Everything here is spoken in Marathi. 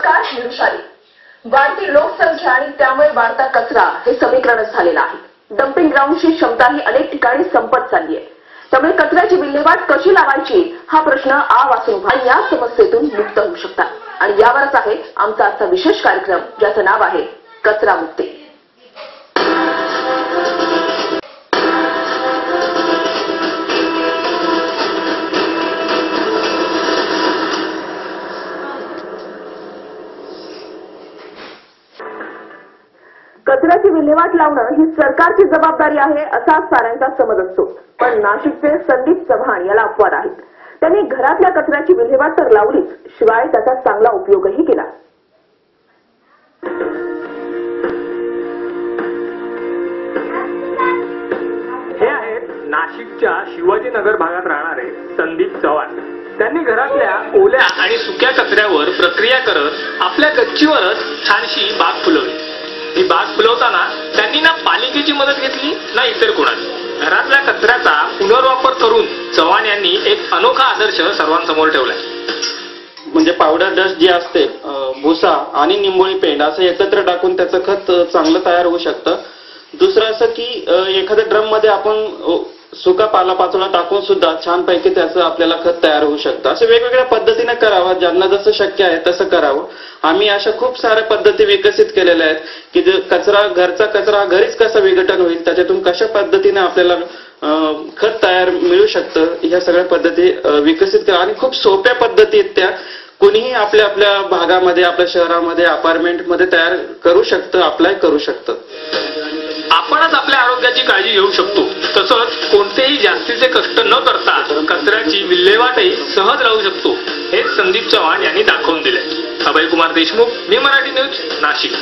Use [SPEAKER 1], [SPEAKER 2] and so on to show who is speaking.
[SPEAKER 1] नमस्कार, मी वृषाली. वाढती लोकसंख्या आणि त्यामुळे वाढता कचरा हे समीकरणच झालेलं आहे. डम्पिंग ग्राउंडची क्षमता ही अनेक ठिकाणी संपत चालली आहे. त्यामुळे कचऱ्याची विल्हेवाट कशी लावायची हा प्रश्न वाचून उभा या समस्येतून मुक्त होऊ शकतात. आणि यावरच आहे आमचा आजचा विशेष कार्यक्रम, ज्याचं नाव आहे कचरा मुक्ती. कचऱ्याची विल्हेवाट लावणं ही सरकारची जबाबदारी आहे असा साऱ्यांचा समज असतो. पण नाशिकचे संदीप चव्हाण याला अपवाद आहेत. त्यांनी घरातल्या कचऱ्याची विल्हेवाट तर लावलीच, शिवाय त्याचा चांगला उपयोगही केला.
[SPEAKER 2] हे आहेत नाशिकच्या शिवाजीनगर भागात राहणारे संदीप चव्हाण. त्यांनी घरातल्या ओल्या आणि सुक्या कचऱ्यावर प्रक्रिया करत आपल्या गच्चीवरच छानशी बाग फुलवली. ही बाग फुलवताना त्यांनी ना पालिकेची मदत घेतली ना इतर कोणाची. घरातल्या कचऱ्याचा पुनर्वापर करून चव्हाण यांनी एक अनोखा आदर्श सर्वांसमोर ठेवलाय.
[SPEAKER 3] म्हणजे पावडर डस्ट जी असते, भुसा आणि निंबोळी पेंड असं एकत्र टाकून त्याचं खत चांगलं तयार होऊ शकतं. दुसरं असं की एखाद्या ड्रम मध्ये आपण सुका पालापाचोळा टाकून सुद्धा छानपैकी त्याचं आपल्याला खत तयार होऊ शकतं. असं वेगवेगळ्या पद्धतीने करावं, ज्यांना जसं शक्य आहे तसं करावं. आम्ही अशा खूप साऱ्या पद्धती विकसित केलेल्या आहेत की जे कचरा, घरचा कचरा घरीच कसं विघटन होईल, त्याच्यातून कशा पद्धतीने आपल्याला खत तयार मिळू शकतं, ह्या सगळ्या पद्धती विकसित करा. आणि खूप सोप्या पद्धती आहेत त्या. कुणीही आपल्या आपल्या भागामध्ये, आपल्या शहरामध्ये, अपार्टमेंटमध्ये तयार करू शकतं, अप्लाय करू शकतं.
[SPEAKER 2] आपणच आपल्या आरोग्याची काळजी घेऊ शकतो. तसंच कोणतेही जास्तीचे कष्ट न करता कचऱ्याची विल्हेवाटही सहज लावू शकतो, हे संदीप चव्हाण यांनी दाखवून दिले. अभय कुमार देशमुख, मी मराठी न्यूज, नाशिक.